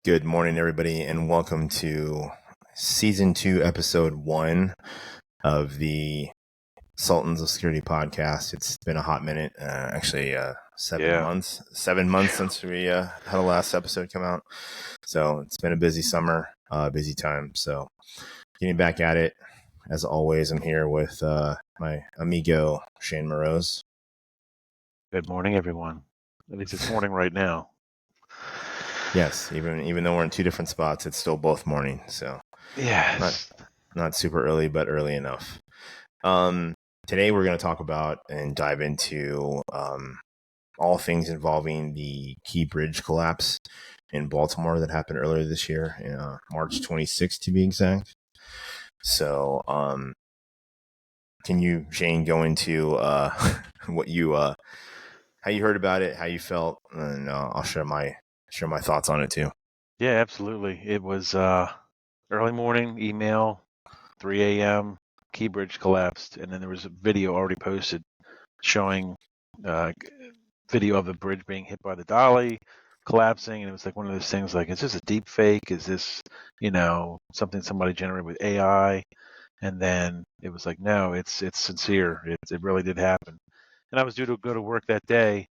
Good morning, everybody, and welcome to Season 2, Episode 1 of the Sultans of Security podcast. It's been a hot minute, actually 7 Yeah. months. 7 months since we had the last episode come out. So it's been a busy summer, busy time. So getting back at it. As always, I'm here with my amigo, Shane Morose. Good morning, everyone. At least it's morning right now. Yes, even though we're in two different spots, it's still both morning. So Yes. not super early, but early enough. Today we're going to talk about and dive into all things involving the Key Bridge collapse in Baltimore that happened earlier this year, March 26th to be exact. So, can you, Shane, go into what you how you heard about it, how you felt, and I'll share my thoughts on it too. Yeah, absolutely. It was early morning, email, 3 a.m., Key Bridge collapsed, and then there was a video already posted showing video of the bridge being hit by the dolly, collapsing, and it was like one of those things like, is this a deep fake? Is this, something somebody generated with AI? And then it was like, no, it's sincere. It really did happen. And I was due to go to work that day,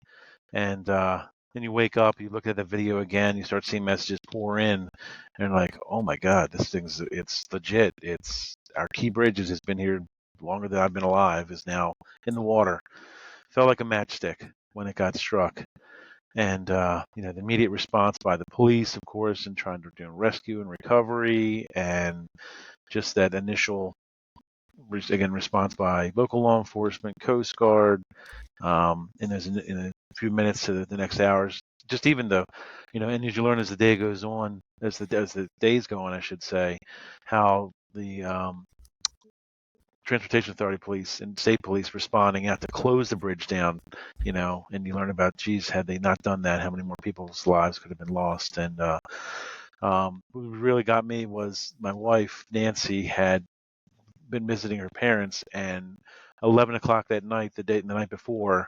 and then you wake up, you look at the video again, you start seeing messages pour in, and like, oh my God, it's legit. It's our Key Bridges has been here longer than I've been alive, is now in the water. Felt like a matchstick when it got struck. And the immediate response by the police, of course, and trying to do rescue and recovery, and just that initial response by local law enforcement, Coast Guard, and there's in a few minutes to the next hours. Just even though, and as you learn as the day goes on, as the days go on, I should say, how the Transportation Authority police and state police responding have to close the bridge down, and you learn about, geez, had they not done that, how many more people's lives could have been lost. And what really got me was my wife, Nancy, had been visiting her parents, and 11 o'clock that night, the night before,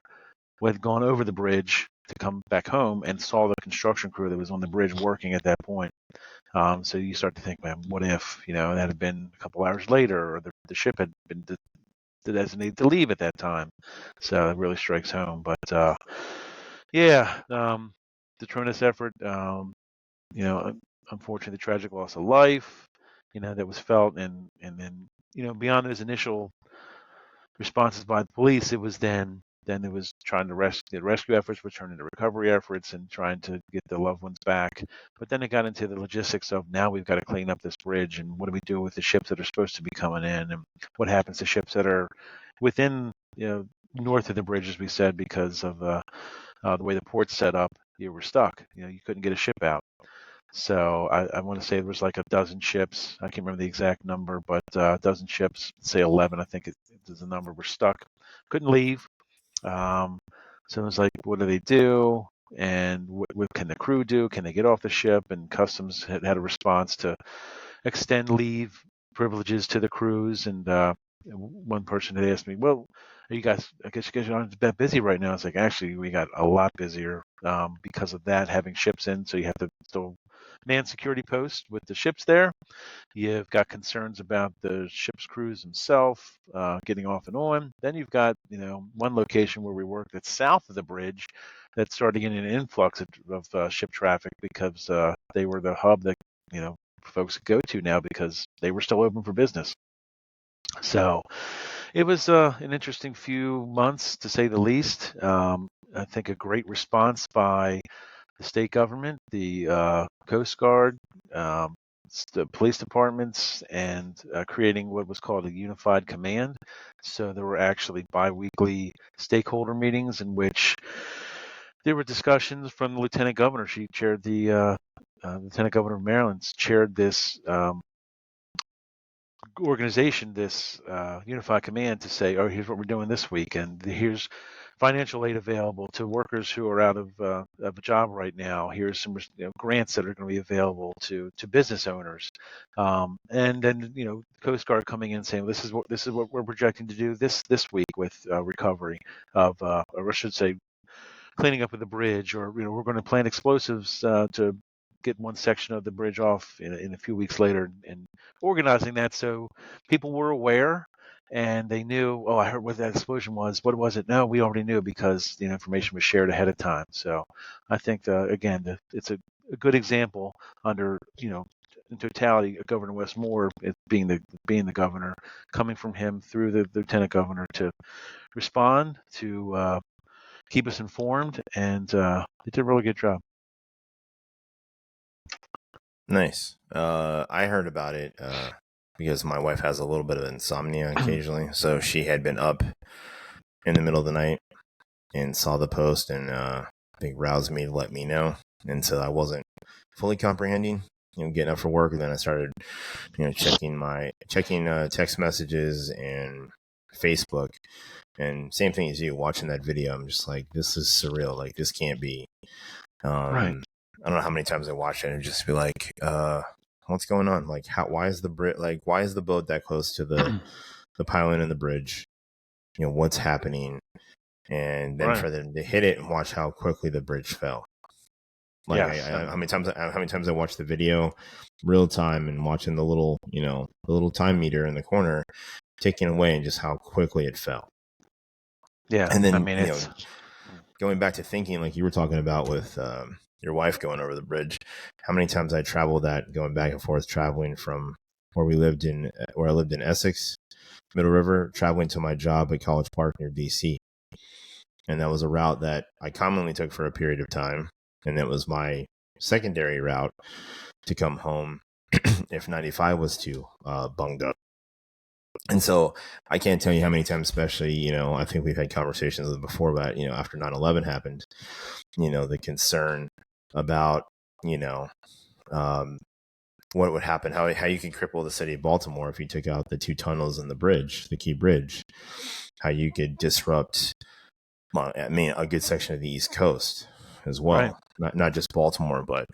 had gone over the bridge to come back home and saw the construction crew that was on the bridge working at that point. So you start to think, man, what if, that had been a couple hours later, or the ship had been designated to leave at that time. So it really strikes home. But the tremendous effort, unfortunately, the tragic loss of life, that was felt, and then, beyond those initial responses by the police, it was then it was trying to rescue efforts were turned into recovery efforts and trying to get the loved ones back. But then it got into the logistics of, now we've got to clean up this bridge, and what do we do with the ships that are supposed to be coming in, and what happens to ships that are within, north of the bridge, as we said, because of the way the port's set up. You were stuck. You couldn't get a ship out. So I want to say there was like a dozen ships. I can't remember the exact number, but a dozen ships, say 11, I think it is the number, were stuck. Couldn't leave. So it was like, what do they do? And what can the crew do? Can they get off the ship? And Customs had a response to extend leave privileges to the crews. And one person had asked me, well, are you guys, I guess you guys aren't that busy right now. It's like, actually, we got a lot busier because of that, having ships in. So you have to still man security posts with the ships there. You've got concerns about the ship's crews themselves getting off and on. Then you've got, one location where we work that's south of the bridge that's starting getting an influx of ship traffic, because they were the hub that, folks could go to now because they were still open for business. So it was an interesting few months, to say the least. I think a great response by the state government, the Coast Guard, the police departments, and creating what was called a unified command. So there were actually bi-weekly stakeholder meetings in which there were discussions from the lieutenant governor. She chaired the lieutenant governor of Maryland chaired this organization, this unified command, to say, oh, here's what we're doing this week, and here's financial aid available to workers who are out of a job right now. Here's some grants that are going to be available to business owners, and then Coast Guard coming in and saying, this is what we're projecting to do this week with recovery of, or I should say, cleaning up of the bridge, or we're going to plant explosives to get one section of the bridge off in a few weeks later, and organizing that so people were aware and they knew. Oh, I heard what that explosion was. What was it? No, we already knew because the information was shared ahead of time. So I think again, it's a good example under in totality, Governor Westmore being the governor, coming from him through the lieutenant governor to respond to keep us informed, and they did a really good job. Nice. I heard about it because my wife has a little bit of insomnia occasionally, so she had been up in the middle of the night and saw the post, and I think roused me to let me know. And so I wasn't fully comprehending, getting up for work, and then I started, checking text messages and Facebook, and same thing as you, watching that video. I'm just like, this is surreal. Like, this can't be. Right. I don't know how many times I watched it and just be like, what's going on? Like, why is the boat that close to the pylon and the bridge? What's happening? And then for them to hit it and watch how quickly the bridge fell. Like, yes, how many times I watched the video real time and watching the little time meter in the corner ticking away and just how quickly it fell. Yeah. And then, I mean, it's going back to thinking like you were talking about with your wife going over the bridge, how many times I traveled that, going back and forth, traveling from where I lived in Essex, Middle River, traveling to my job at College Park near DC. And that was a route that I commonly took for a period of time. And that was my secondary route to come home if 95 was too bunged up. And so I can't tell you how many times, especially, I think we've had conversations before about, after 9/11 happened, the concern about, what would happen, how you could cripple the city of Baltimore if you took out the two tunnels and the key bridge, how you could disrupt, a good section of the East Coast as well, not just Baltimore. But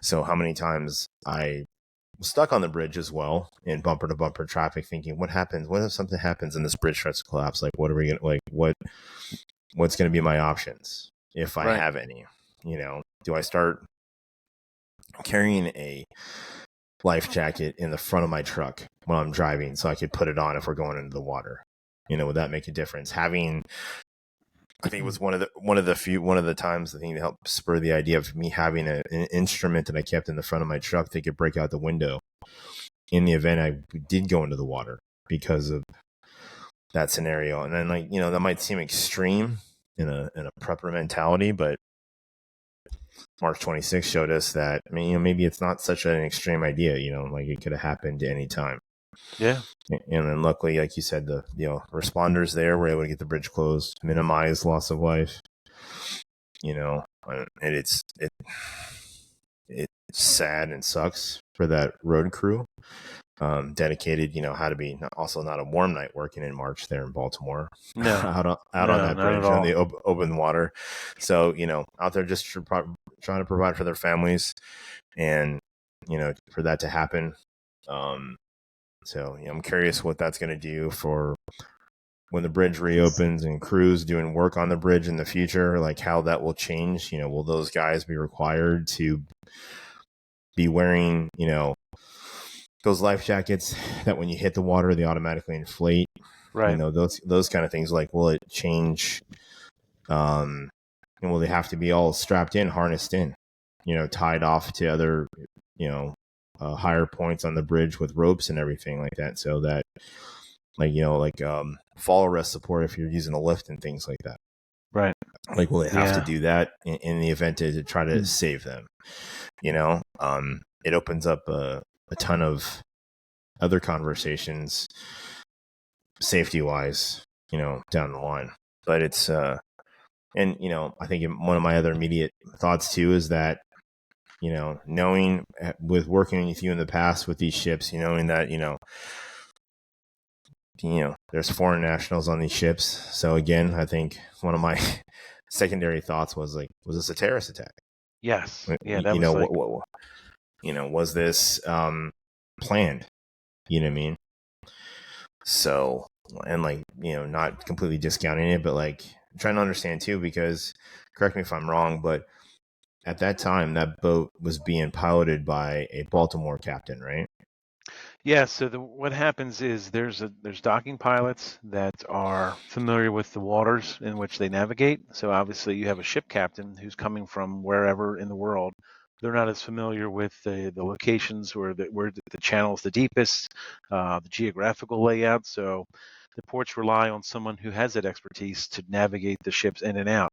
so how many times I was stuck on the bridge as well in bumper to bumper traffic thinking, what happens? What if something happens and this bridge starts to collapse? Like, what are we going to, like, what's going to be my options if I have any? Do I start carrying a life jacket in the front of my truck when I'm driving so I could put it on if we're going into the water? Would that make a difference? Having, I think it was one of the times, the thing that helped spur the idea of me having an instrument that I kept in the front of my truck that could break out the window in the event I did go into the water because of that scenario. And then, like, that might seem extreme in a prepper mentality, but March 26th showed us that, maybe it's not such an extreme idea, like it could have happened at any time. Yeah. And then luckily, like you said, the responders there were able to get the bridge closed, minimize loss of life. And it's sad and sucks for that road crew. Dedicated, how to be also not a warm night working in March there in Baltimore. No, out on that bridge on the open water. So, out there just trying to provide for their families and, for that to happen. So I'm curious what that's going to do for when the bridge reopens and crews doing work on the bridge in the future, like how that will change. Will those guys be required to be wearing, those life jackets that when you hit the water, they automatically inflate? Right. Those kind of things. Like, will it change? And will they have to be all strapped in, harnessed in, tied off to other, higher points on the bridge with ropes and everything like that, so that, fall arrest support if you're using a lift and things like that. Right. Like, will they have to do that in the event to try to save them? It opens up a ton of other conversations, safety wise, down the line. But it's and I think one of my other immediate thoughts too is that, knowing with working with you in the past with these ships, knowing that, there's foreign nationals on these ships. So again, I think one of my secondary thoughts was like, was this a terrorist attack? Yes. Yeah. That was like, was this planned? You know what I mean? So, and like, not completely discounting it, but like trying to understand too, because correct me if I'm wrong, but at that time, that boat was being piloted by a Baltimore captain, right? Yeah, so what happens is there's docking pilots that are familiar with the waters in which they navigate. So obviously you have a ship captain who's coming from wherever in the world. They're not as familiar with the locations where the channel's the deepest, the geographical layout. So the ports rely on someone who has that expertise to navigate the ships in and out.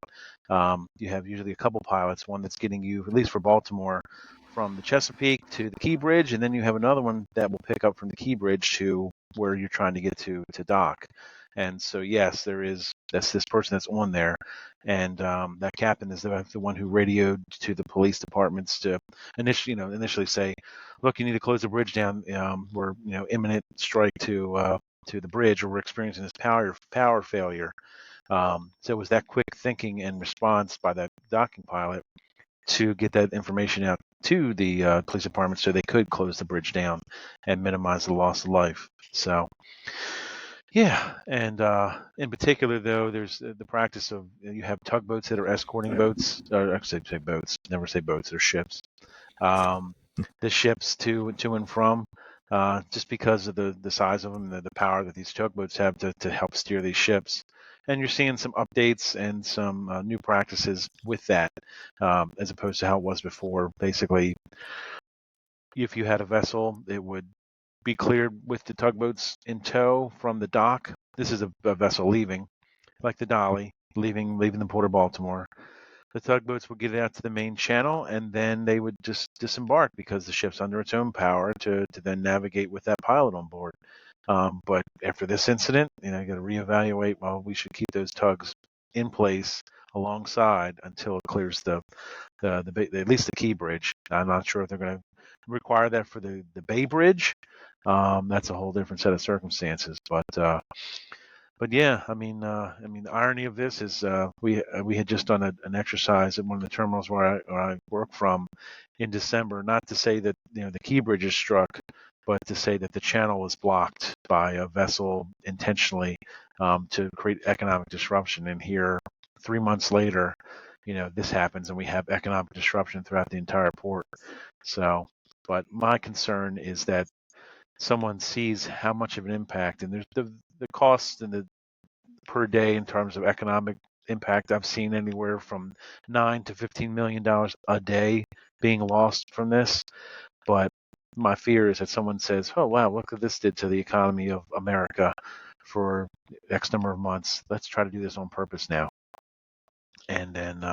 You have usually a couple pilots, one that's getting you, at least for Baltimore, from the Chesapeake to the Key Bridge, and then you have another one that will pick up from the Key Bridge to where you're trying to get to dock. And so yes, that's this person that's on there, and that captain is the one who radioed to the police departments to initially say, look, you need to close the bridge down. We're imminent strike to the bridge, or we're experiencing this power failure. So it was that quick thinking and response by that docking pilot to get that information out to the police department so they could close the bridge down and minimize the loss of life. So, yeah, and in particular, though, there's the practice of you have tugboats that are escorting boats, or actually say boats, never say boats, they're ships. Um, the ships to and from, just because of the size of them, the power that these tugboats have to help steer these ships. And you're seeing some updates and some new practices with that, as opposed to how it was before. Basically, if you had a vessel, it would be cleared with the tugboats in tow from the dock. This is a vessel leaving, like the Dolly, leaving the port of Baltimore. The tugboats would get it out to the main channel, and then they would just disembark because the ship's under its own power to then navigate with that pilot on board. But after this incident, you got to reevaluate. Well, we should keep those tugs in place alongside until it clears at least the Key Bridge. I'm not sure if they're going to require that for the Bay Bridge. That's a whole different set of circumstances. But yeah, the irony of this is we had just done an exercise at one of the terminals where I work from in December. Not to say that the Key Bridge is struck, but to say that the channel was blocked by a vessel intentionally to create economic disruption. And here, 3 months later, this happens, and we have economic disruption throughout the entire port. So, but my concern is that someone sees how much of an impact, and there's the cost and the per day in terms of economic impact. I've seen anywhere from $9 to $15 million a day being lost from this. But my fear is that someone says, "Oh wow, look what this did to the economy of America for X number of months. Let's try to do this on purpose now." And then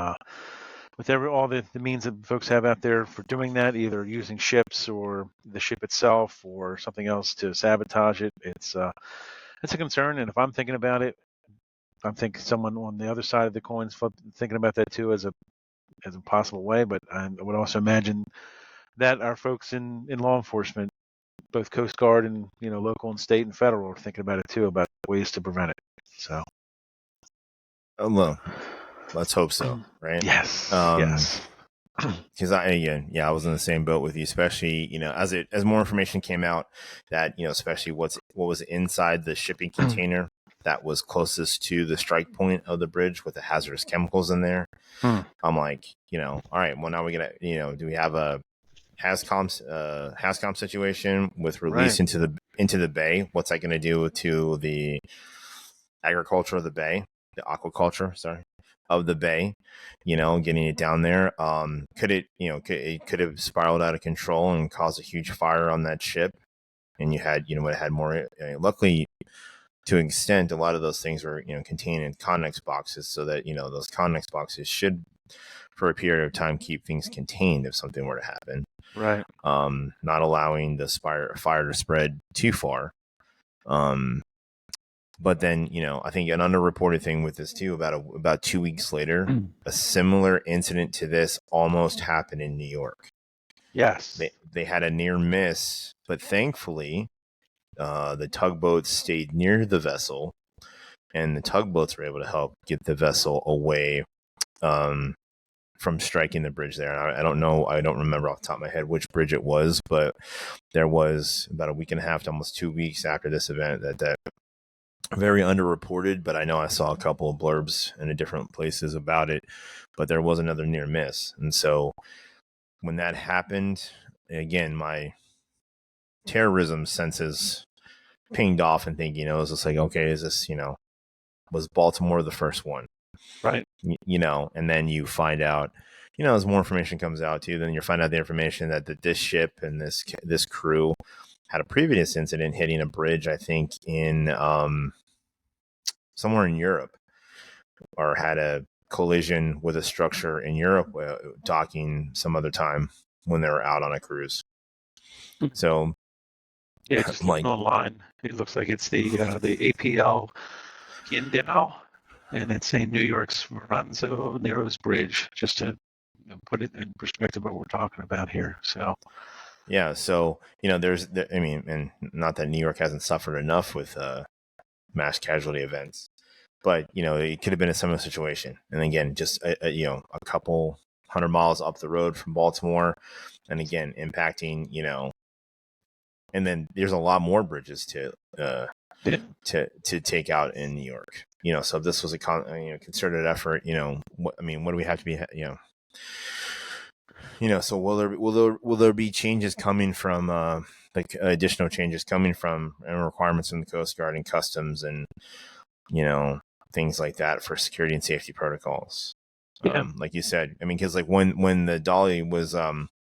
with all the means that folks have out there for doing that, either using ships or the ship itself or something else to sabotage it, it's a concern. And if I'm thinking about it, I think someone on the other side of the coin's thinking about that too as a possible way. But I would also imagine that our folks in law enforcement, both Coast Guard and local and state and federal, are thinking about it too, about ways to prevent it. So, Well, let's hope so, right? Yes. Because I was in the same boat with you, especially as more information came out that especially what was inside the shipping container that was closest to the strike point of the bridge with the hazardous chemicals in there. I'm like, all right, well now we're gonna, do we have a HASCOM situation with release into the bay? What's that going to do to the agriculture of the bay, the aquaculture, of the bay? Getting it down there. Could it could have spiraled out of control and caused a huge fire on that ship? And you had, it had more. Luckily, to an extent, a lot of those things were, contained in Connex boxes, so that those Connex boxes should, for a period of time, keep things contained if something were to happen. Right. Not allowing the fire to spread too far. But then, I think an underreported thing with this too, about 2 weeks later, a similar incident to this almost happened in New York. Yes. They had a near miss, but thankfully, the tugboats stayed near the vessel, and the tugboats were able to help get the vessel away from striking the bridge there. I don't know. I don't remember off the top of my head which bridge it was, but there was about a week and a half to almost 2 weeks after this event that very underreported, but I know I saw a couple of blurbs in different places about it, but there was another near miss. And so when that happened, again, my terrorism senses pinged off and thinking, it was just like, okay, is this, was Baltimore the first one? Right. And then you find out, as more information comes out too, then you find out the information that this ship and this crew had a previous incident hitting a bridge, I think in somewhere in Europe, or had a collision with a structure in Europe, docking some other time when they were out on a cruise. So, Yeah, just looking like, online, it looks like it's the APL Guindao, and it's saying New York's Maranzo Narrows Bridge, just to put it in perspective what we're talking about here. So yeah, so I mean, and not that New York hasn't suffered enough with mass casualty events, but it could have been a similar situation. And again, just a couple 100 miles up the road from Baltimore, and again impacting, and then there's a lot more bridges to to take out in New York. So if this was a concerted effort, what do we have to be, so will there be changes coming from like additional changes coming from and requirements from the Coast Guard and Customs and things like that for security and safety protocols? yeah, Like you said, because like when the Dolly was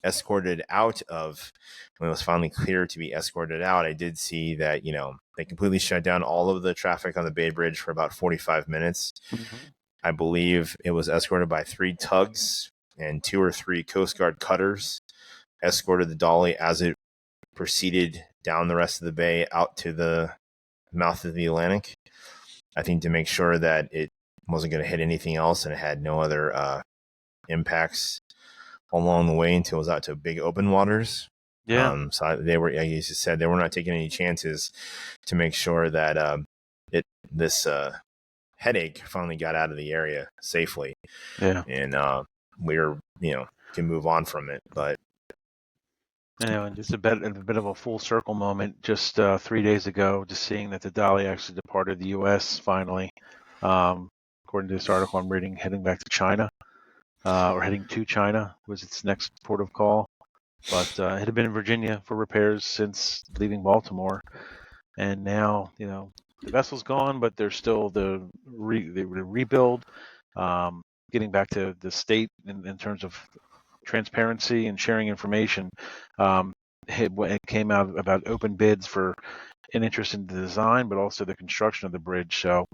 escorted out of, when it was finally clear to be escorted out, I did see that they completely shut down all of the traffic on the Bay Bridge for about 45 minutes. mm-hmm. I believe it was escorted by 3 tugs and 2 or 3 Coast Guard cutters escorted the Dolly as it proceeded down the rest of the bay out to the mouth of the Atlantic. I think to make sure that it wasn't going to hit anything else and it had no other impacts along the way until it was out to big open waters. Yeah, So they were, like you said, they were not taking any chances to make sure that this headache finally got out of the area safely, yeah. and we were, can move on from it. But And just a bit of a full circle moment. Just 3 days ago, just seeing that the Dolly actually departed the U.S. finally. According to this article I'm reading, heading back to China, or heading to China was its next port of call. But it had been in Virginia for repairs since leaving Baltimore, and now the vessel's gone, but there's still the rebuild, getting back to the state in terms of transparency and sharing information. It came out about open bids for an interest in the design, but also the construction of the bridge. So,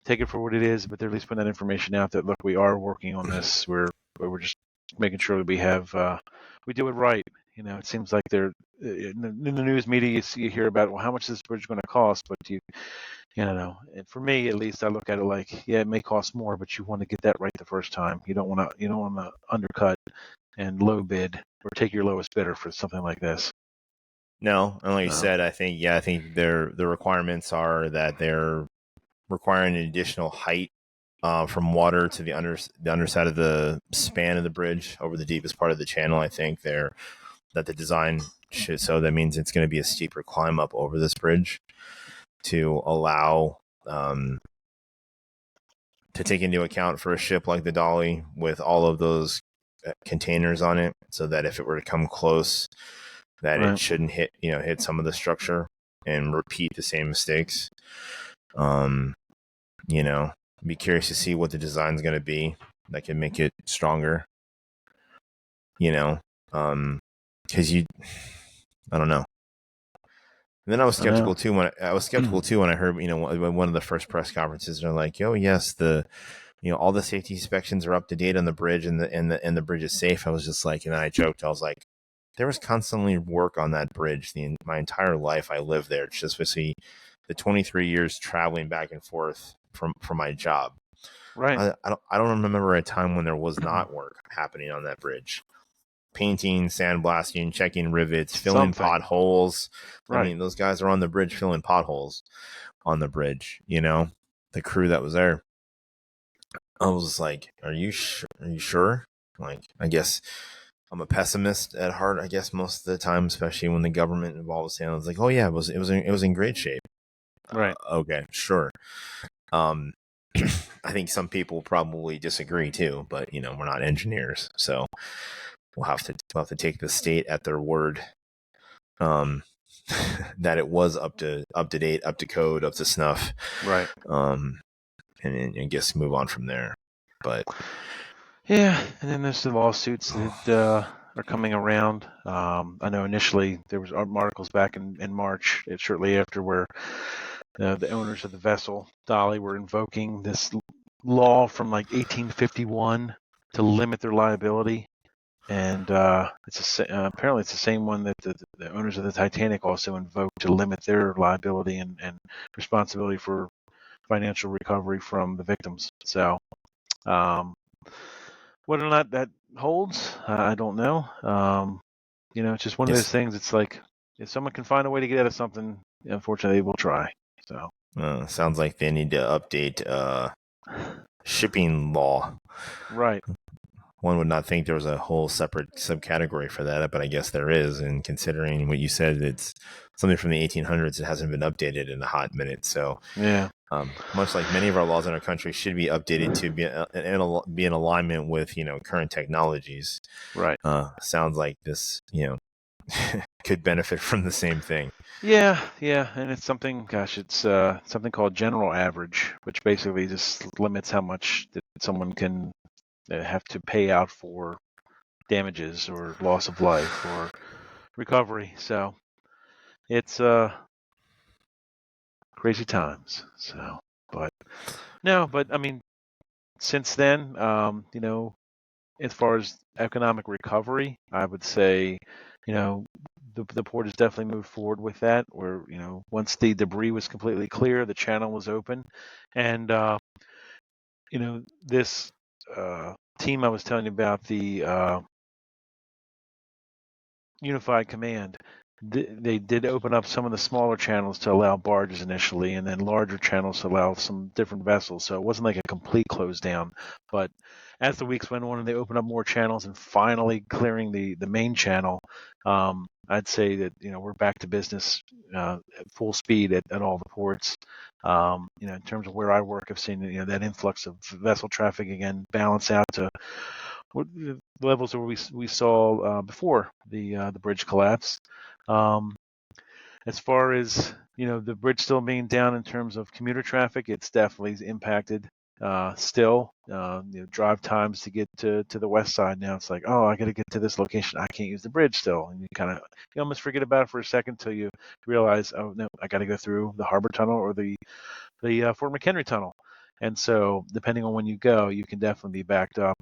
take it for what it is, but they're at least putting that information out that, look, we are working on this. We're just making sure that we do it right. It seems like they're in the news media. You hear about, well, how much is this bridge going to cost? But and for me at least, I look at it like, yeah, it may cost more, but you want to get that right the first time. You don't want to undercut and low bid or take your lowest bidder for something like this. no, and like you said, I think the requirements are that they're requiring an additional height from water to the underside of the span of the bridge over the deepest part of the channel. I think that the design should, so that means it's going to be a steeper climb up over this bridge to allow to take into account for a ship like the Dolly with all of those containers on it, so that if it were to come close, that Right. it shouldn't hit some of the structure and repeat the same mistakes. Um, be curious to see what the design's going to be that can make it stronger. Because I don't know. And then I was skeptical too when I heard, one of the first press conferences, they're like, "Oh yes, all the safety inspections are up to date on the bridge, and the bridge is safe." I was just like, and then I joked, I was like, there was constantly work on that bridge my entire life. I lived there, just to see the 23 years traveling back and forth from my job. Right. I don't remember a time when there was not work happening on that bridge. Painting, sandblasting, checking rivets, filling Something. potholes. I Right. mean, those guys are on the bridge filling potholes on the bridge. The crew that was there. I was like, "Are you sure?" Like, I guess I'm a pessimist at heart. I guess most of the time, especially when the government involves, I was like, "Oh yeah, it was in great shape." Right. Okay, sure. Um, I think some people probably disagree too, but we're not engineers, so we'll have to take the state at their word. Um, that it was up to date, up to code, up to snuff. Right. And guess move on from there. But Yeah, and then there's the lawsuits that are coming around. I know initially there was articles back in March, shortly after, where the owners of the vessel Dolly were invoking this law from like 1851 to limit their liability, and apparently it's the same one that the owners of the Titanic also invoked to limit their liability and responsibility for financial recovery from the victims. So. Whether or not that holds, I don't know. It's just one of those yes, things. It's like if someone can find a way to get out of something, unfortunately, we'll try. So, sounds like they need to update shipping law. right. One would not think there was a whole separate subcategory for that, but I guess there is. And considering what you said, it's something from the 1800s that hasn't been updated in a hot minute. So, Yeah. much like many of our laws in our country should be updated to be in alignment with current technologies. Right. Sounds like this could benefit from the same thing. Yeah. Yeah. And it's something. Gosh, it's something called general average, which basically just limits how much that someone can have to pay out for damages or loss of life or recovery. So it's crazy times. So, but no, but I mean, since then, as far as economic recovery, I would say, the port has definitely moved forward with that. Where once the debris was completely clear, the channel was open, and this team I was telling you about, the Unified Command, they did open up some of the smaller channels to allow barges initially, and then larger channels to allow some different vessels. So it wasn't like a complete close down. But as the weeks went on and they opened up more channels and finally clearing the main channel, I'd say that we're back to business at full speed at all the ports. In terms of where I work, I've seen that influx of vessel traffic again balance out to the levels where we saw before the bridge collapse. Um, as far as the bridge still being down in terms of commuter traffic, it's definitely impacted. Still, drive times to get to the west side now. It's like, oh, I got to get to this location. I can't use the bridge still, and you almost forget about it for a second till you realize, oh no, I got to go through the Harbor Tunnel or the Fort McHenry Tunnel. And so, depending on when you go, you can definitely be backed up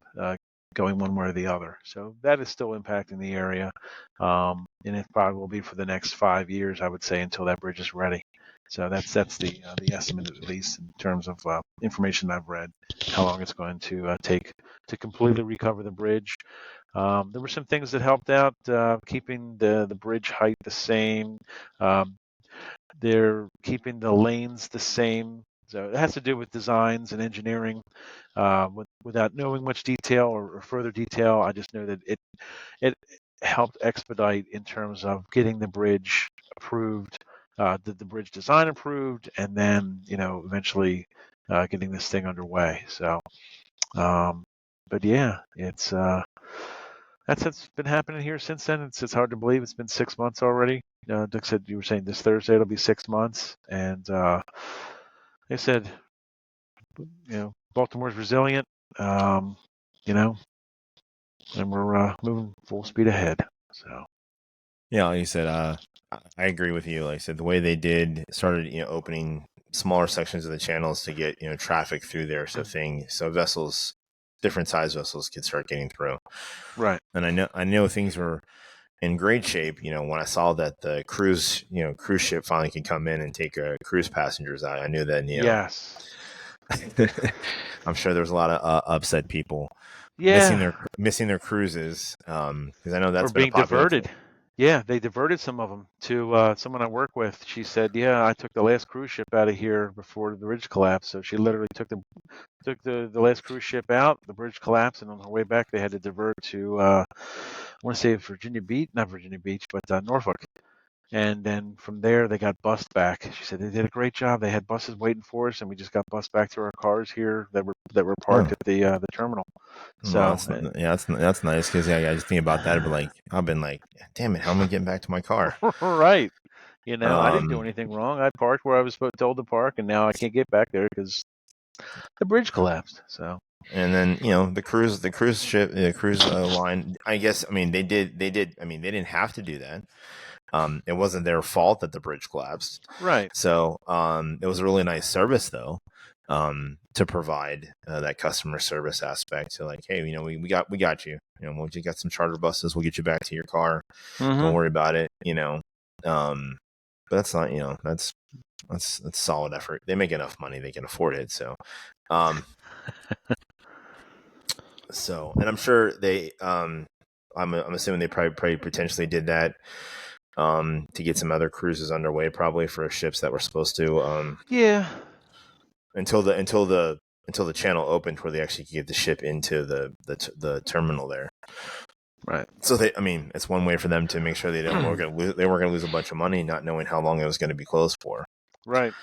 going one way or the other. So that is still impacting the area, and it probably will be for the next 5 years, I would say, until that bridge is ready. So that's the estimate, at least in terms of information I've read, how long it's going to take to completely recover the bridge. There were some things that helped out, keeping the bridge height the same. Um, they're keeping the lanes the same. So it has to do with designs and engineering. Without knowing much detail or further detail, I just know that it helped expedite in terms of getting the bridge approved, the bridge design approved, and then eventually getting this thing underway. So, but yeah, it's that's what's been happening here since then. It's hard to believe it's been 6 months already. Dick said you were saying this Thursday it'll be 6 months, and they said Baltimore's resilient, um, and we're moving full speed ahead. So Yeah, like you said, I agree with you. Like I said, the way they did started, opening smaller sections of the channels to get traffic through there, so vessels, different size vessels, could start getting through. right, And I know things were in great shape. When I saw that the cruise ship finally could come in and take cruise passengers out, I knew that yes, I'm sure there's a lot of upset people yeah, missing their cruises, because I know or that's been a being popular thing. diverted. Yeah, they diverted some of them to someone I work with. She said, "Yeah, I took the last cruise ship out of here before the bridge collapsed." So she literally took the last cruise ship out. The bridge collapsed, and on her way back, they had to divert to I want to say Virginia Beach, not Virginia Beach, but Norfolk. And then from there, they got bussed back. She said they did a great job. They had buses waiting for us, and we just got bussed back to our cars here that were parked Oh, at the terminal. well, So, that's nice because I just think about that, but like I've been like, damn it, how am I getting back to my car? right. I didn't do Um, anything wrong. I parked where I was told to park, and now I can't get back there because the bridge collapsed. So, and then the cruise ship, the cruise line. I guess I mean they did. I mean they didn't have to do that. It wasn't their fault that the bridge collapsed. right. So it was a really nice service though, to provide that customer service aspect. So like, hey, we got you. We'll you got some charter buses. We'll get you back to your car. Don't Mm-hmm. worry about it. But that's not that's solid effort. They make enough money; they can afford it. Um, and I'm sure they I'm assuming they probably potentially did that to get some other cruises underway, probably for ships that were supposed to Yeah. until the channel opened where they actually could get the ship into the terminal there. Right. So I mean, it's one way for them to make sure they weren't going to lose a bunch of money, not knowing how long it was going to be closed for. Right.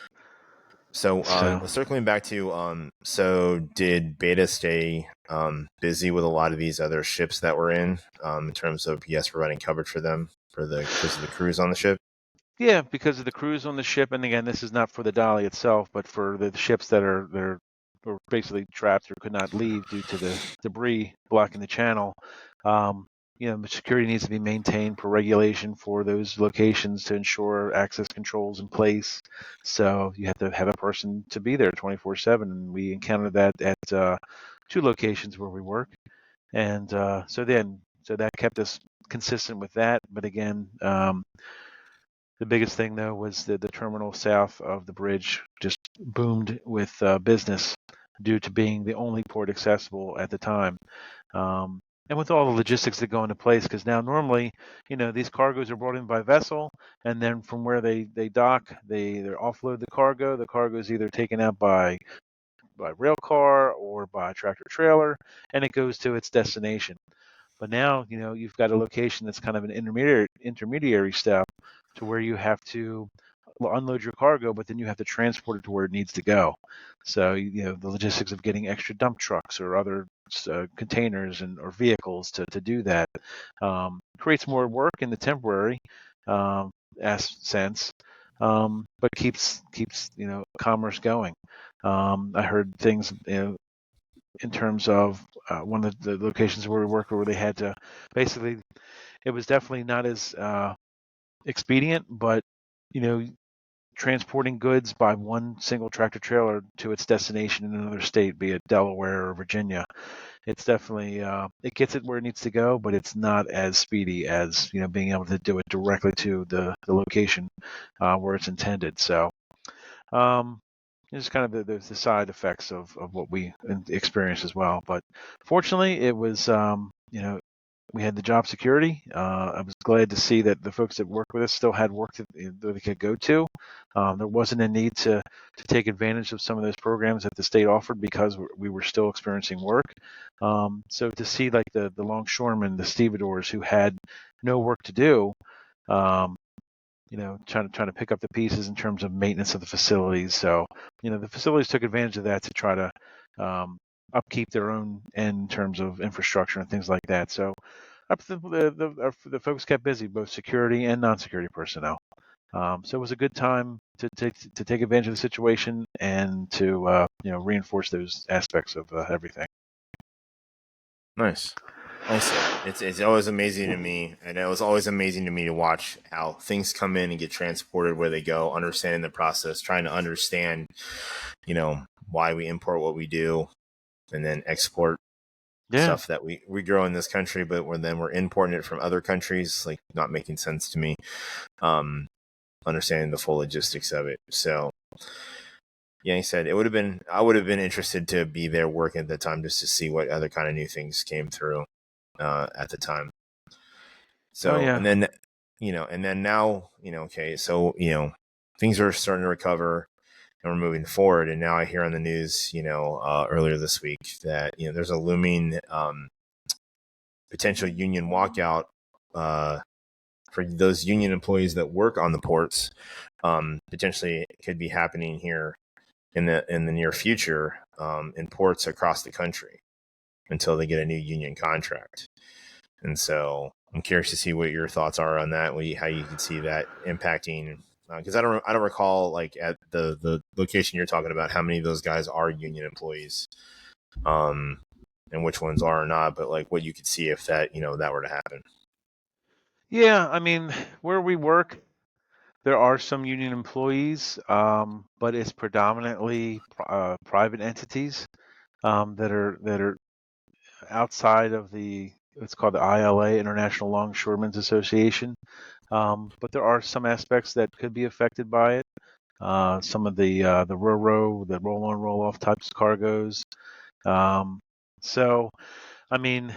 So So, circling back to so did Beta stay busy with a lot of these other ships that were in terms of providing coverage for them because of the crews on the ship? yeah, because of the crews on the ship, and again, this is not for the Dolly itself, but for the ships that are were basically trapped or could not leave due to the debris blocking the channel. Um, the security needs to be maintained per regulation for those locations to ensure access controls in place. So you have to have a person to be there 24/7, and we encountered that at two locations where we work, and so that kept us consistent with that. But again, the biggest thing, though, was the terminal south of the bridge just boomed with business due to being the only port accessible at the time. And with all the logistics that go into place, because now normally, these cargoes are brought in by vessel, and then from where they dock, they either offload the cargo. The cargo is either taken out by rail car or by tractor trailer, and it goes to its destination. But now, you've got a location that's kind of an intermediary step to where you have to unload your cargo, but then you have to transport it to where it needs to go. So, the logistics of getting extra dump trucks or other containers or vehicles to do that creates more work in the temporary sense, but keeps commerce going. I heard things in terms of one of the locations where we work where they had to basically, it was definitely not as expedient, but you know transporting goods by one single tractor trailer to its destination in another state, be it Delaware or Virginia, it's definitely it gets it where it needs to go, but it's not as speedy as being able to do it directly to the location where it's intended. So um, it's kind of the side effects of what we experienced as well. But fortunately, it was we had the job security. I was glad to see that the folks that work with us still had work that they could go to. There wasn't a need to take advantage of some of those programs that the state offered because we were still experiencing work. So to see like the longshoremen, the stevedores who had no work to do, um, trying to pick up the pieces in terms of maintenance of the facilities. So, the facilities took advantage of that to try to upkeep their own end in terms of infrastructure and things like that. So, the folks kept busy, both security and non-security personnel. So it was a good time to take advantage of the situation and to reinforce those aspects of everything. Nice. Like I said, it's always amazing to me, and it was always amazing to me to watch how things come in and get transported where they go, understanding the process, trying to understand, why we import what we do, and then export Yeah. stuff that we grow in this country, but then we're importing it from other countries, like not making sense to me. Understanding the full logistics of it. So yeah, he said I would have been interested to be there working at the time just to see what other kind of new things came through at the time. Oh So, yeah. and then, and then now, okay, so, things are starting to recover and we're moving forward. And now I hear on the news, earlier this week that, there's a looming potential union walkout for those union employees that work on the ports, potentially it could be happening here in the near future, in ports across the country until they get a new union contract. And so I'm curious to see what your thoughts are on that, how you can see that impacting. Because I don't recall, like, at the location you're talking about, how many of those guys are union employees, and which ones are or not. But like what you could see if that that were to happen. Yeah, I mean, where we work, there are some union employees, but it's predominantly private entities that are outside of it's called the ILA, International Longshoremen's Association. But there are some aspects that could be affected by it. Some of the RoRo, the roll on roll off types of cargoes. So I mean,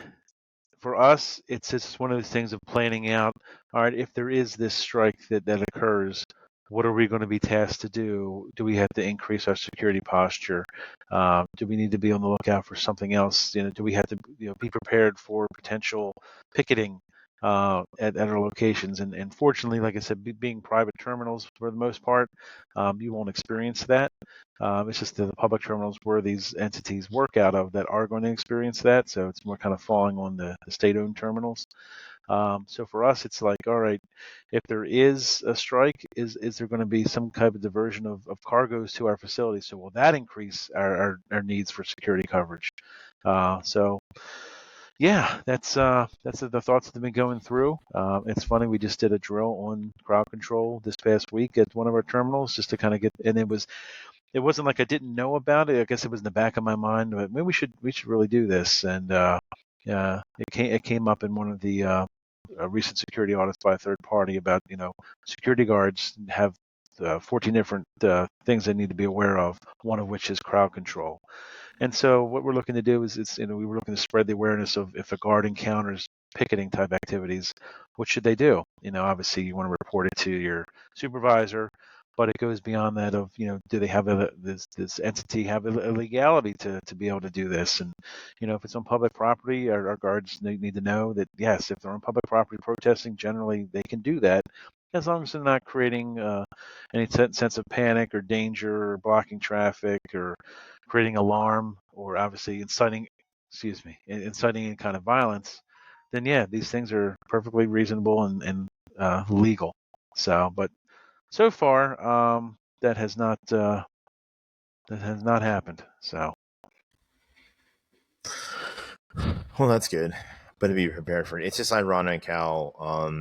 for us, it's just one of those things of planning out. All right, if there is this strike that occurs, what are we going to be tasked to do? Do we have to increase our security posture? Do we need to be on the lookout for something else? Do we have to be prepared for potential picketing at our locations? And fortunately, like I said, being private terminals for the most part, you won't experience that. It's just the public terminals where these entities work out of that are going to experience that. So it's more kind of falling on the state-owned terminals. So for us, it's like, all right, if there is a strike, is there going to be some type of diversion of cargoes to our facility? So will that increase our needs for security coverage? So yeah, that's the thoughts that have been going through. It's funny, we just did a drill on crowd control this past week at one of our terminals just to kind of and it wasn't like I didn't know about it. I guess it was in the back of my mind, but maybe we should really do this. And it came up in one of the recent security audits by a third party about security guards have 14 different things they need to be aware of. One of which is crowd control. And so what we're looking to do is we were looking to spread the awareness of if a guard encounters picketing type activities, what should they do? Obviously you want to report it to your supervisor, but it goes beyond that of, do they have this entity have a legality to be able to do this? And, if it's on public property, our guards need to know that, yes, if they're on public property protesting, generally they can do that as long as they're not creating any sense of panic or danger or blocking traffic or creating alarm or obviously inciting any kind of violence, then yeah, these things are perfectly reasonable and legal. But so far, that has not happened. So Well, that's good, but to be prepared for it. It's just ironic how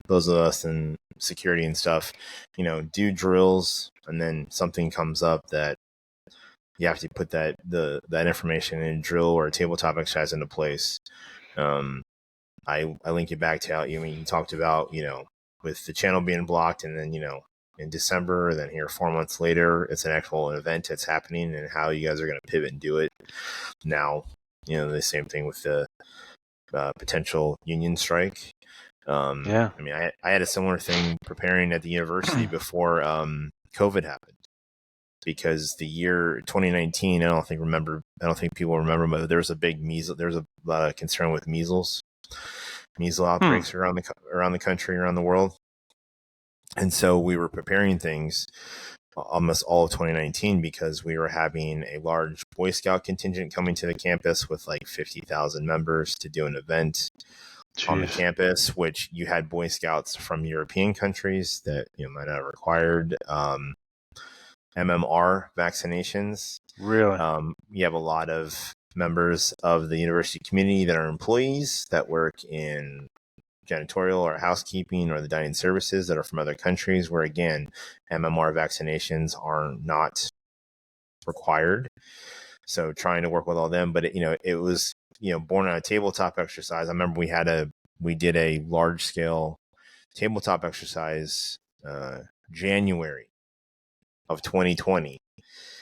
those of us in security and stuff, do drills, and then something comes up that you have to put that information in a drill or a tabletop exercise into place. I link it back to how you talked about with the channel being blocked, and then in December, then here 4 months later, it's an actual event that's happening, and how you guys are going to pivot and do it. Now, the same thing with the potential union strike. yeah, I mean, I had a similar thing preparing at the university before COVID happened, because the year 2019, I don't think people remember, but there was a big there's a lot of concern with measles outbreaks around the country, around the world. And so we were preparing things almost all of 2019 because we were having a large Boy Scout contingent coming to the campus with like 50,000 members to do an event on the campus, which you had Boy Scouts from European countries that might not have required MMR vaccinations. Really? You have a lot of members of the university community that are employees that work in janitorial or housekeeping or the dining services that are from other countries where, again, MMR vaccinations are not required. So trying to work with all them, but it was born on a tabletop exercise. I remember we did a large scale tabletop exercise January of 2020,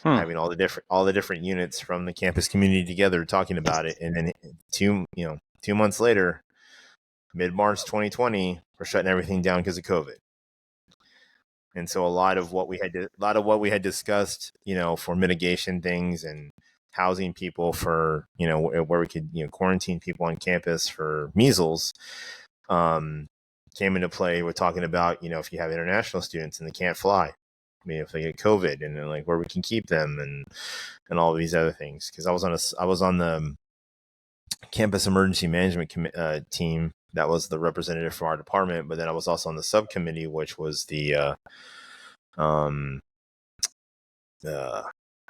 having all the different units from the campus community together talking about it, and then 2 months later, mid-March 2020, we're shutting everything down because of COVID. And so a lot of what we had discussed, for mitigation things and housing people for, where we could, quarantine people on campus for measles, came into play with talking about, if you have international students and they can't fly, if they get COVID, and then like where we can keep them, and all of these other things. Because I was on the campus emergency management team that was the representative from our department, but then I was also on the subcommittee, which was the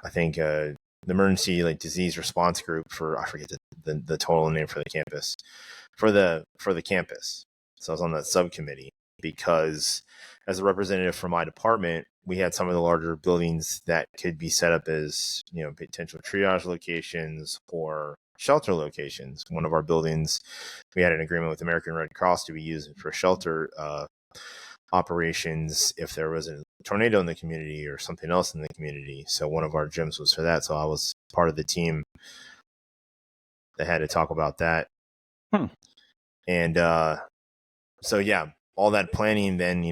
I think the emergency like disease response group for, I forget the total name for the campus, for the campus. So I was on that subcommittee because as a representative from my department, we had some of the larger buildings that could be set up as, potential triage locations or shelter locations. One of our buildings, we had an agreement with American Red Cross to be used for shelter operations if there was a tornado in the community or something else in the community. So one of our gyms was for that. So I was part of the team that had to talk about that. And so yeah, all that planning, then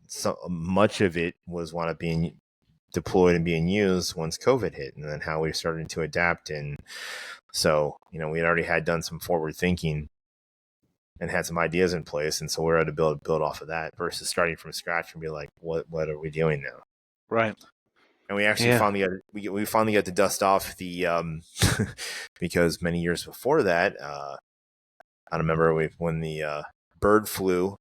so much of it was wound up being deployed and being used once COVID hit, and then how we started to adapt. And so we had already done some forward thinking and had some ideas in place, and so we're able to build off of that versus starting from scratch and be like, what are we doing now? Right. And we actually we finally got to dust off the because many years before that, I remember when the bird flu,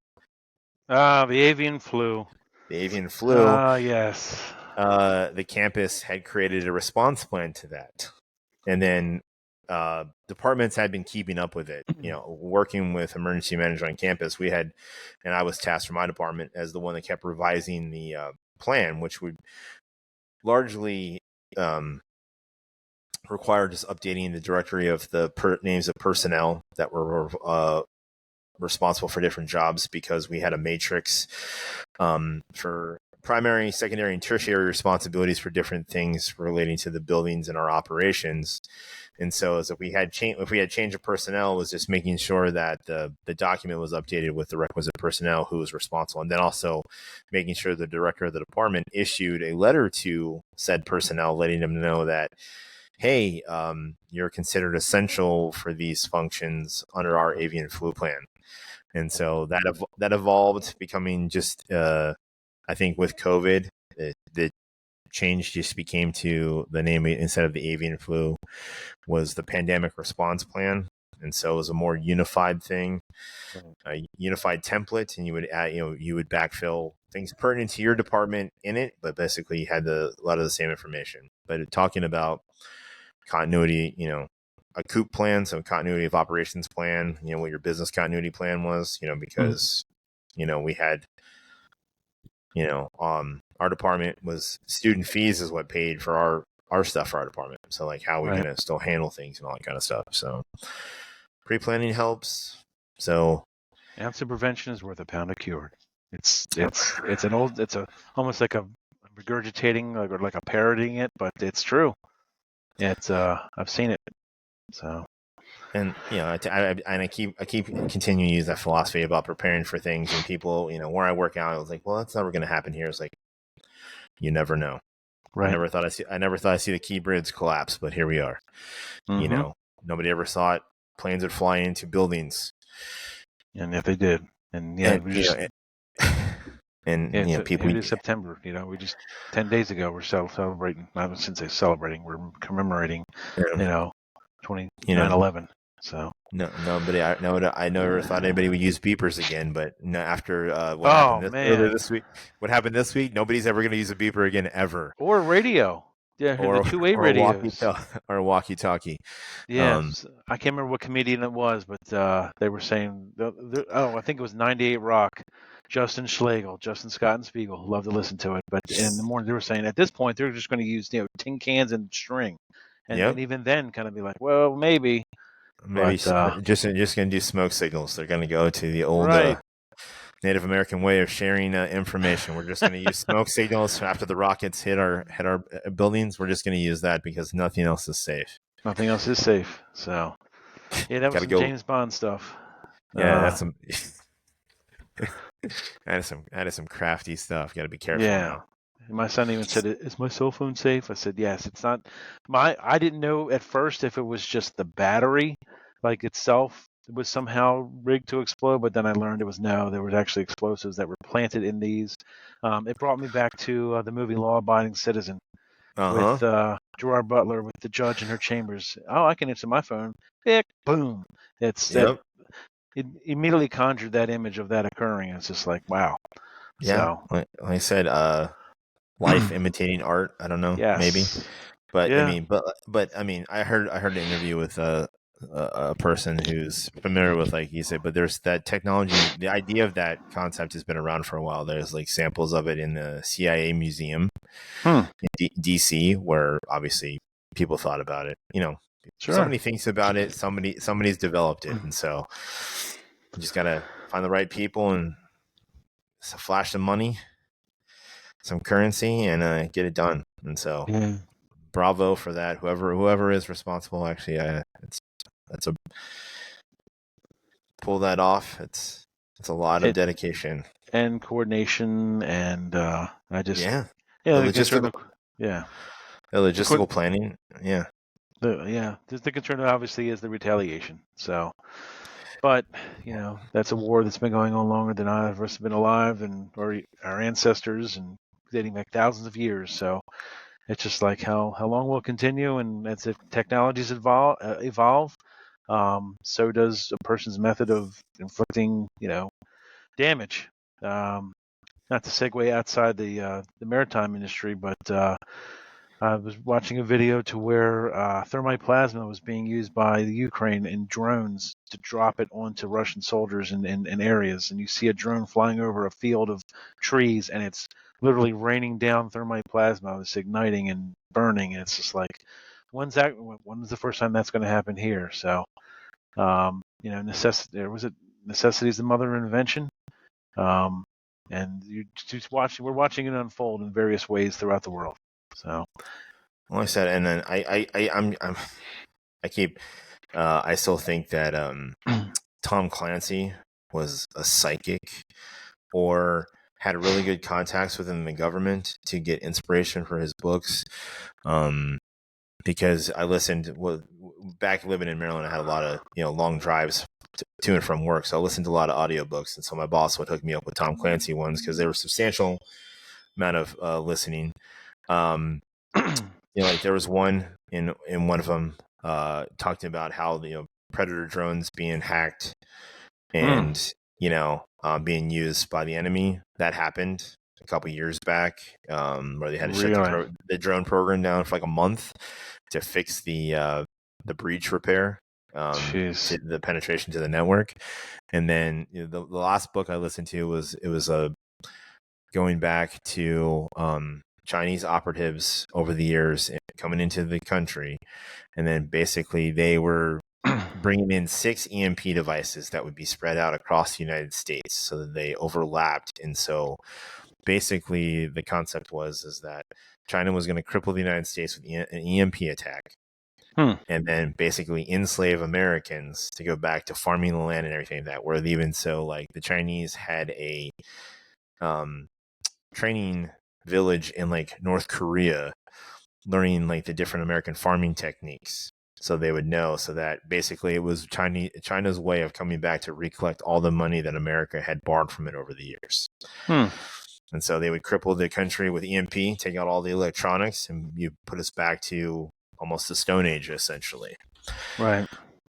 the avian flu. Yes. The The campus had created a response plan to that, and then departments had been keeping up with it. Working with emergency management on campus, and I was tasked for my department as the one that kept revising the plan, which would largely require just updating the directory of the names of personnel that were responsible for different jobs, because we had a matrix for primary, secondary, and tertiary responsibilities for different things relating to the buildings and our operations. And so if we had change of personnel, it was just making sure that the document was updated with the requisite personnel who was responsible, and then also making sure the director of the department issued a letter to said personnel letting them know that, hey, you're considered essential for these functions under our avian flu plan. And so that evolved, becoming just I think with COVID, the change just became to the name, instead of the avian flu, was the pandemic response plan. And so it was a more unified thing, a unified template, and you would add, you would backfill things pertinent to your department in it, but basically you had a lot of the same information. But talking about continuity, a COOP plan, so continuity of operations plan, what your business continuity plan was, because, we had, our department was student fees is what paid for our stuff for our department. So like how we're going to still handle things and all that kind of stuff. So pre-planning helps. So ounce of prevention is worth a pound of cure. It's almost like a regurgitating or like a parodying it, but it's true. It's I've seen it. So. And I keep continuing to use that philosophy about preparing for things, and people, where I work out, I was like, well, that's never going to happen here. It's like, you never know. Right. I never thought I'd see the Key Bridge collapse, but here we are. Mm-hmm. Nobody ever thought planes would fly into buildings, and if they did, and people. It is September. We just 10 days ago we're celebrating. I shouldn't say celebrating. We're commemorating. 9/11. So nobody. I never thought anybody would use beepers again. But after what happened earlier this week, nobody's ever going to use a beeper again ever. Or radio. Yeah, or the two-way radios. Or walkie-talkie. Yes, I can't remember what comedian it was, but they were saying, I think it was 98 Rock. Justin Schlegel, Justin Scott and Spiegel, love to listen to it. But in the morning, they were saying at this point they're just going to use tin cans and string. And even then, kind of be like, well, maybe just going to do smoke signals. They're going to go to the old Native American way of sharing information. We're just going to use smoke signals after the rockets hit our buildings. We're just going to use that because nothing else is safe. Nothing else is safe. So that was some James Bond stuff. Yeah, that's some. That is some crafty stuff. Got to be careful now. My son even said, "Is my cell phone safe?" I said, "Yes." It's not. I didn't know at first if it was just the battery, like itself, was somehow rigged to explode, but then I learned it was no, there was actually explosives that were planted in these. It brought me back to the movie Law Abiding Citizen Uh-huh. with Gerard Butler with the judge in her chambers. Oh, I can answer my phone. Pick, boom. It's that. Yep. It immediately conjured that image of that occurring. It's just like, wow. Yeah. So, Like I said, life imitating art. I don't know, maybe. yes. But I Yeah. mean, but I mean, I heard an interview with a person who's familiar with, like you said, but there's that technology. The idea of that concept has been around for a while. There's like samples of it in the CIA museum Hmm. in DC, where obviously people thought about it. You know, Sure. somebody thinks about it. Somebody's developed it, and so you just gotta find the right people and flash some money, some currency, and get it done. And so Yeah. bravo for that. Whoever is responsible, actually, that's a pull that off. It's a lot of It dedication. and coordination and I just Yeah, yeah the the concern logistical of yeah the the quick logistical planning. Yeah, the concern obviously is the retaliation. So, but that's a war that's been going on longer than either of us have been alive, and or our ancestors, and dating back thousands of years. So it's just like how long will it continue, and as if technologies evolve, so does a person's method of inflicting damage. Um, Not to segue outside the maritime industry, but I was watching a video to where thermite plasma was being used by the Ukraine in drones to drop it onto Russian soldiers in areas. And you see a drone flying over a field of trees, and it's literally raining down thermite plasma. It's igniting and burning. And it's just like, when's the first time that's going to happen here? So, necessity is the mother of invention. Um, and we're watching it unfold in various ways throughout the world. So, like I said, and then I keep I still think that Tom Clancy was a psychic or had really good contacts within the government to get inspiration for his books. Um, because I listened back living in Maryland, I had a lot of long drives to and from work, so I listened to a lot of audiobooks, and so my boss would hook me up with Tom Clancy ones because they were substantial amount of listening. Um, like there was one in one of them talking about how predator drones being hacked and being used by the enemy. That happened a couple years back, where they had to shut really, the drone program down for like a month to fix the breach repair, jeez, to the penetration to the network. And then the last book I listened to was going back to Chinese operatives over the years coming into the country, and then basically they were bringing in 6 EMP devices that would be spread out across the United States so that they overlapped. And so basically the concept is that China was going to cripple the United States with an EMP attack hmm, and then basically enslave Americans to go back to farming the land and everything like that. Where even so, like the Chinese had a um, training village in like North Korea learning like the different American farming techniques so they would know, so that basically it was China's way of coming back to recollect all the money that America had borrowed from it over the years. hmm, And so they would cripple the country with EMP, take out all the electronics, and you put us back to almost the Stone Age essentially. right,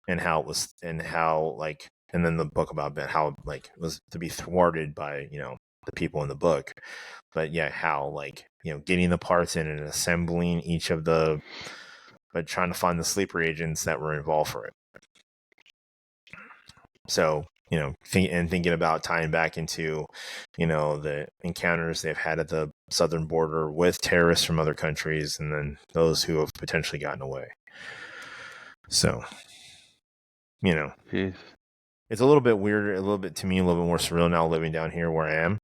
And how it was, and how like, and then the book about how like it was to be thwarted by the people in the book. But yeah, how like getting the parts in and assembling each of the, but trying to find the sleeper agents that were involved for it. So thinking about tying back into the encounters they've had at the southern border with terrorists from other countries, and then those who have potentially gotten away. So jeez, it's a little bit weird, a little bit to me, a little bit more surreal now living down here where I am.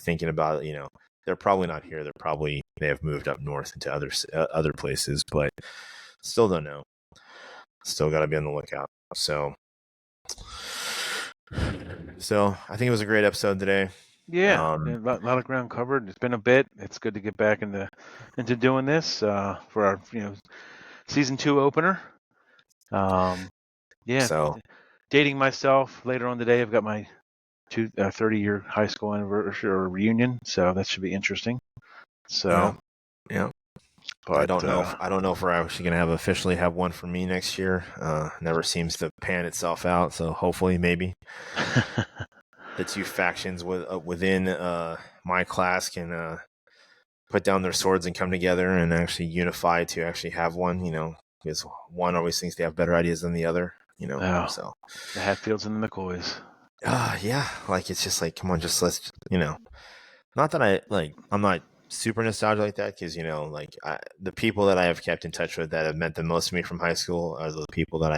Thinking about they're probably not here. They have moved up north into other places, but still don't know. Still got to be on the lookout. So I think it was a great episode today. yeah, a lot of ground covered. It's been a bit. It's good to get back into doing this for our season 2 opener. Yeah. So Dating myself later on today. I've got my 30-year high school anniversary or reunion, so that should be interesting. yeah, So, yeah. I but don't know. I don't know if we're actually going to officially have one for me next year. Never seems to pan itself out. So hopefully, maybe the two factions within my class can put down their swords and come together and actually unify to actually have one. Because one always thinks they have better ideas than the other. oh, So the Hatfields and the McCoys. yeah, like it's just like, come on, just let's not that I'm not super nostalgic like that, because like the people that I have kept in touch with that have meant the most to me from high school are the people that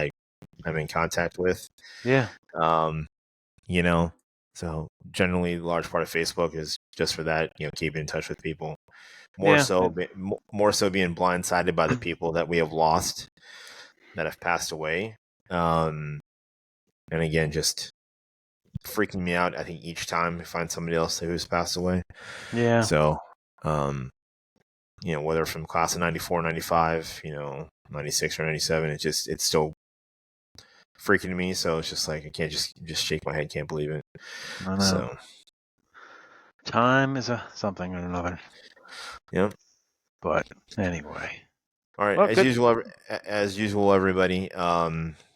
I'm in contact with. Yeah. Um, you know, so generally, a large part of Facebook is just for that. Keeping in touch with people. More Yeah. so, more so being blindsided by the people that we have lost, that have passed away. And again, just freaking me out. I think each time I find somebody else who's passed away. Yeah. So, whether from class of 94, 95, 96 or 97, it's still freaking me. So it's just like, I can't just shake my head. Can't believe it. I know. So, Time is something or another. yeah. But anyway. All right. Well, good. As usual, everybody,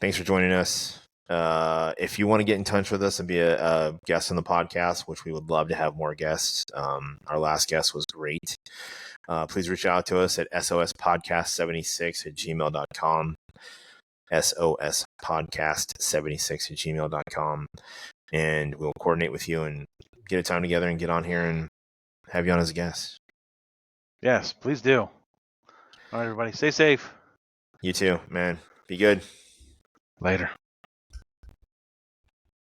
thanks for joining us. If you want to get in touch with us and be a guest on the podcast, which we would love to have more guests. Our last guest was great. Please reach out to us at sospodcast76@gmail.com. sospodcast76@gmail.com. And we'll coordinate with you and get a time together and get on here and have you on as a guest. Yes, please do. All right, everybody. Stay safe. You too, man. Be good. Later.